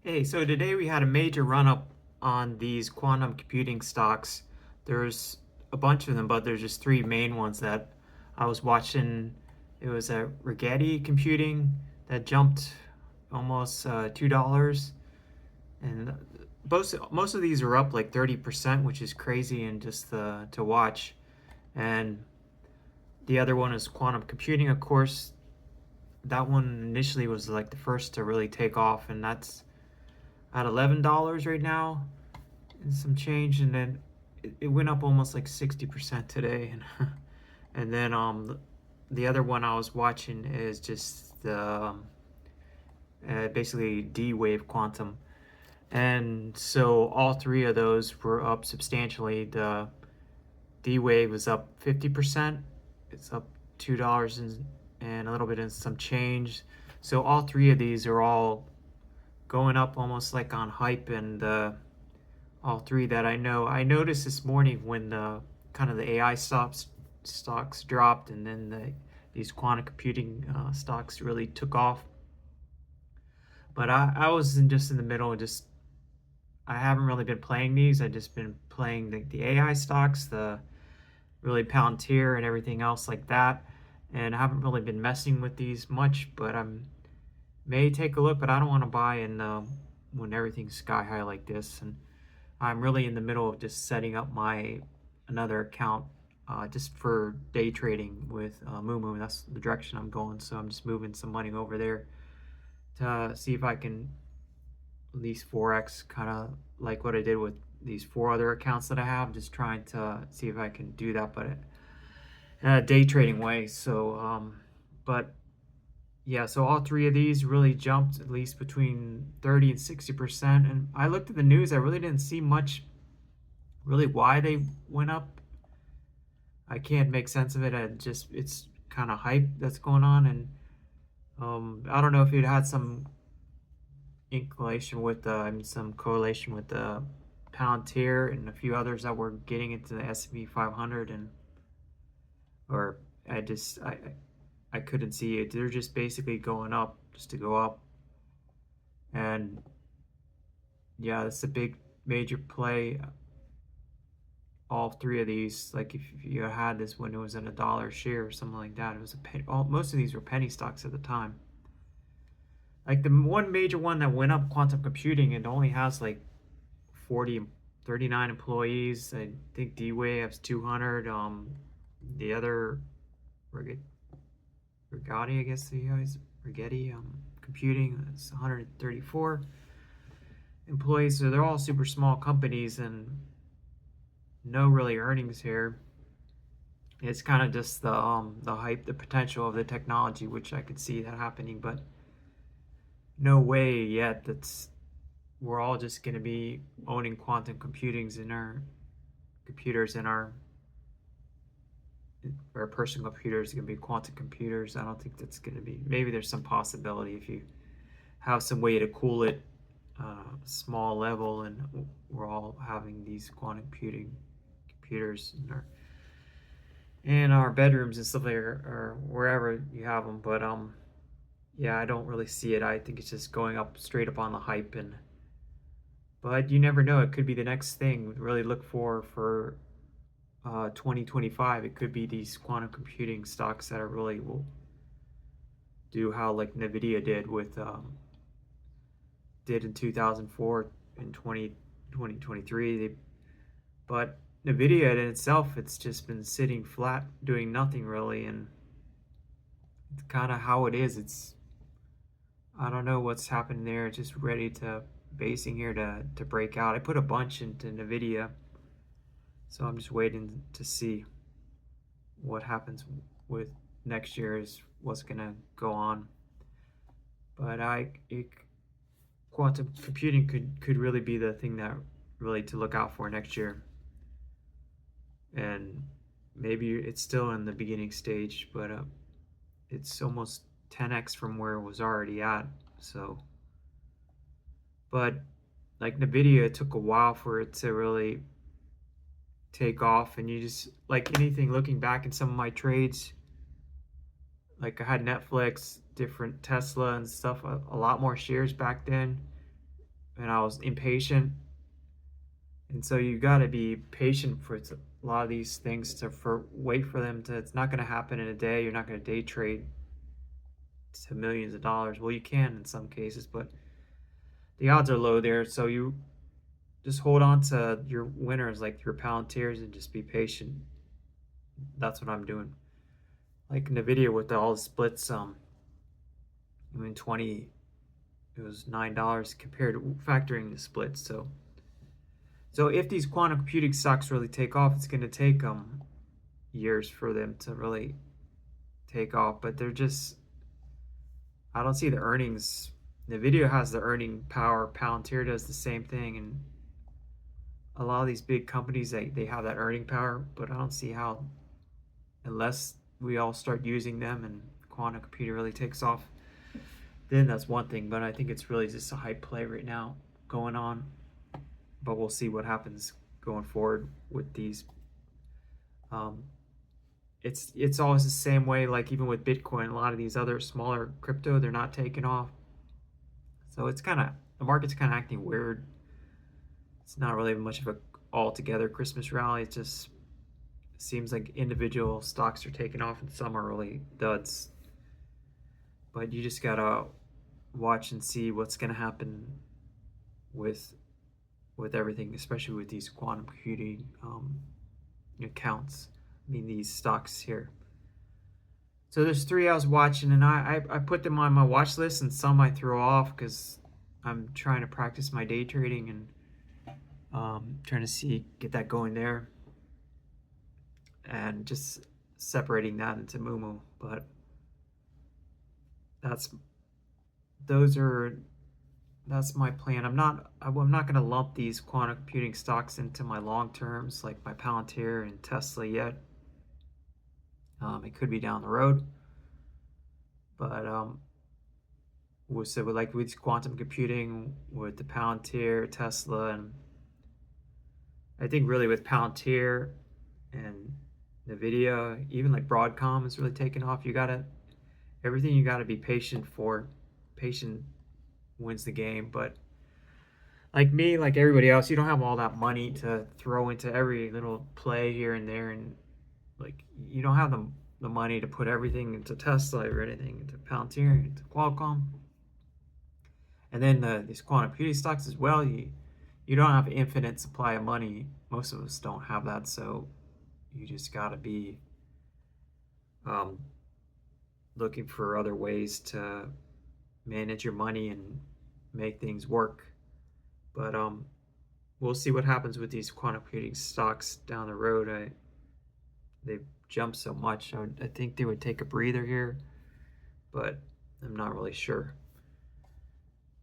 Hey, so today we had a major run up on these quantum computing stocks. There's a bunch of them, but there's just three main ones that I was watching. It was a Rigetti computing that jumped almost $2, and most of these are up like 30%, which is crazy and just to watch. And the other one is quantum computing, of course. That one initially was like the first to really take off, and that's at $11 right now and some change, and then it went up almost like 60% today. And and then the other one I was watching is just basically D wave quantum, and so all three of those were up substantially. The D wave was up 50%. It's up $2 and a little bit in some change. So all three of these are all going up almost like on hype, and all three that I know. I noticed this morning when the kind of the AI stocks dropped, and then these quantum computing stocks really took off. But I was just in the middle, and just I haven't really been playing these. I just been playing the AI stocks, the really Palantir and everything else like that, and I haven't really been messing with these much. But I'm may take a look, but I don't want to buy in when everything's sky high like this. And I'm really in the middle of just setting up my another account just for day trading with Moo. That's the direction I'm going. So I'm just moving some money over there to see if I can at least 4x, kind of like what I did with these four other accounts that I have. Just trying to see if I can do that, but in a day trading way. So, but yeah, so all three of these really jumped at least between 30 and 60%. And I looked at the news, I really didn't see much really why they went up. I can't make sense of it. It's kind of hype that's going on. And I don't know if it had some inclination with some correlation with the Palantir and a few others that were getting into the S&P 500, and or I couldn't see it. They're just basically going up just to go up. And yeah, it's a big major play. All three of these, like if you had this when it was at $1 a share or something like that, it was a penny. Most of these were penny stocks at the time. Like the one major one that went up, quantum computing, it only has like 40, 39 employees. I think D-Wave has 200. The other Rigetti, I guess the guys, Rigetti Computing is 134 employees. So they're all super small companies and no really earnings here. It's kind of just the hype, the potential of the technology, which I could see that happening, but no way yet that's we're all just going to be owning quantum computings in our computers, in our personal computers are going to be quantum computers. I don't think that's going to be. Maybe there's some possibility if you have some way to cool it small level, and we're all having these quantum computing computers in our bedrooms and stuff like that, or wherever you have them. But yeah, I don't really see it. I think it's just going up straight up on the hype, and but you never know. It could be the next thing. Really look for 2025. It could be these quantum computing stocks that are really will do how like Nvidia did in 2004 and 2023. But Nvidia in itself, it's just been sitting flat, doing nothing really, and it's kind of how it is. I don't know what's happened there. It's just ready to basing here to break out. I put a bunch into Nvidia, so I'm just waiting to see what happens with next year is what's gonna go on. But quantum computing could really be the thing that really to look out for next year. And maybe it's still in the beginning stage, but it's almost 10x from where it was already at. So, but like Nvidia, it took a while for it to really take off, and you just like anything looking back in some of my trades, like I had Netflix, different Tesla and stuff, a lot more shares back then. and I was impatient. And so you got to be patient for a lot of these things to wait for them to. It's not going to happen in a day. You're not going to day trade to millions of dollars. Well, you can in some cases, but the odds are low there. So you just hold on to your winners, like your Palantirs, and just be patient. That's what I'm doing. Like in the video with all the splits, I mean, 20, it was $9 compared to factoring the splits. So if these quantum computing stocks really take off, it's going to take years for them to really take off. But they're just, I don't see the earnings. The video has the earning power. Palantir does the same thing, and a lot of these big companies, they have that earning power. But I don't see how, unless we all start using them and quantum computing really takes off, then that's one thing. But I think it's really just a hype play right now going on. But we'll see what happens going forward with these. It's always the same way. Like even with Bitcoin, a lot of these other smaller crypto, they're not taking off. So it's kind of, the market's kind of acting weird. It's not really much of a altogether Christmas rally. It just seems like individual stocks are taking off and some are really duds. But you just gotta watch and see what's gonna happen with everything, especially with these quantum computing accounts. I mean, these stocks here. So there's 3 I was watching, and I put them on my watch list, and some I throw off because I'm trying to practice my day trading and trying to get that going there, and just separating that into Mumu. But that's my plan. I'm not going to lump these quantum computing stocks into my long terms like my Palantir and Tesla yet. It could be down the road, but with quantum computing, with the Palantir, Tesla, and I think really with Palantir and Nvidia, even like Broadcom is really taking off. You gotta be patient for. Patient wins the game. But like me, like everybody else, you don't have all that money to throw into every little play here and there, and like you don't have the money to put everything into Tesla or anything into Palantir, into Qualcomm, and then these quantum computing stocks as well. You don't have an infinite supply of money. Most of us don't have that, so you just gotta be looking for other ways to manage your money and make things work. But we'll see what happens with these quantum computing stocks down the road. They've jumped so much. I think they would take a breather here, but I'm not really sure.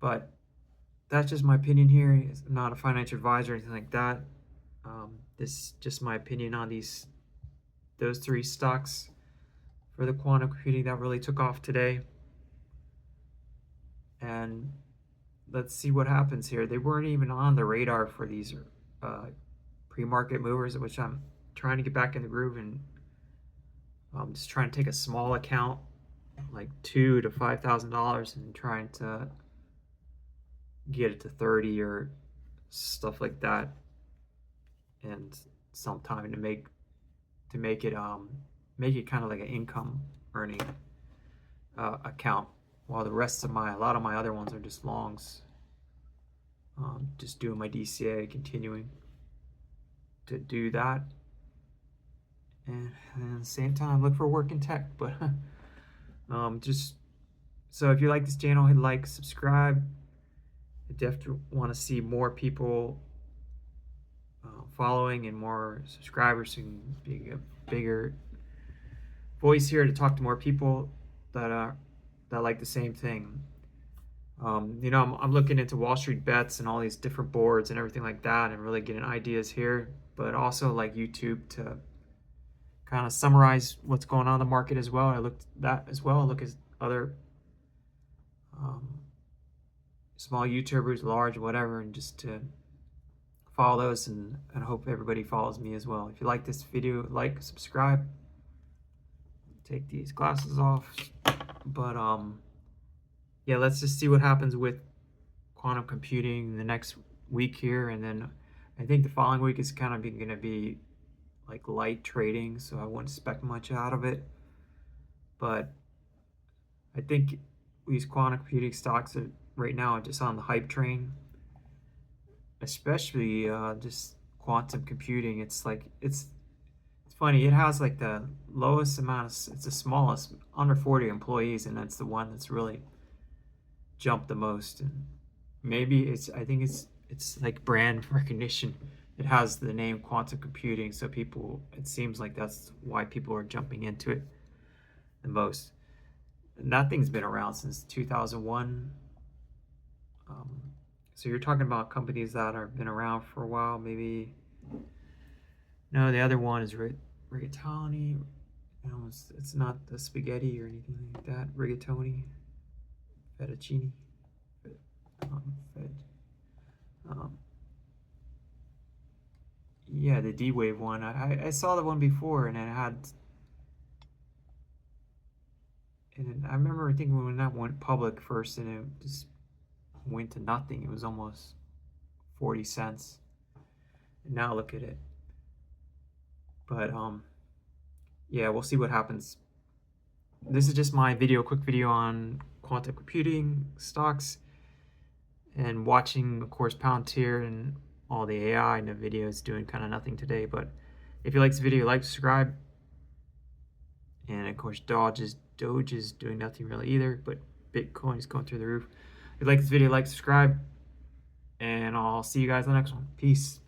But that's just my opinion here. I'm not a financial advisor or anything like that. This is just my opinion on those 3 stocks for the quantum computing that really took off today. And let's see what happens here. They weren't even on the radar for these pre-market movers, which I'm trying to get back in the groove, and I'm just trying to take a small account, like $2,000 to $5,000, and trying to get it to 30 or stuff like that, and some time to make it kind of like an income earning account, while the rest of a lot of my other ones are just longs. Just doing my DCA, continuing to do that, and at the same time look for work in tech. But just so if you like this channel, hit like, subscribe. I definitely want to see more people following and more subscribers, and being a bigger voice here to talk to more people that like the same thing. I'm looking into Wall Street bets and all these different boards and everything like that, and really getting ideas here, but also like YouTube to kind of summarize what's going on in the market as well. I looked at that as well. I look at other small YouTubers, large, whatever, and just to follow those, and I hope everybody follows me as well. If you like this video, like, subscribe. Take these glasses off. But yeah, let's just see what happens with quantum computing the next week here, and then I think the following week is kind of going to be like light trading, so I wouldn't expect much out of it. But I think these quantum computing stocks are right now just on the hype train, especially just quantum computing. It's like it's funny. It has like the lowest amount of, it's the smallest, under 40 employees, and that's the one that's really jumped the most. And maybe I think it's like brand recognition. It has the name quantum computing, so people, it seems like that's why people are jumping into it the most. And that thing's been around since 2001. So you're talking about companies that have been around for a while, maybe. No, the other one is rigatoni. It's not the spaghetti or anything like that. Rigatoni, fettuccine, yeah, the D-Wave one. I saw the one before, and it had, and I remember thinking when that went public first, and it just went to nothing. It was almost 40 cents. And now look at it. But yeah, we'll see what happens. This is just my quick video on quantum computing stocks, and watching, of course, Palantir and all the AI in the video is doing kind of nothing today. But if you like this video, like, subscribe. And of course, Doge is doing nothing really either, but Bitcoin is going through the roof. If you like this video, like, subscribe, and I'll see you guys in the next one. Peace.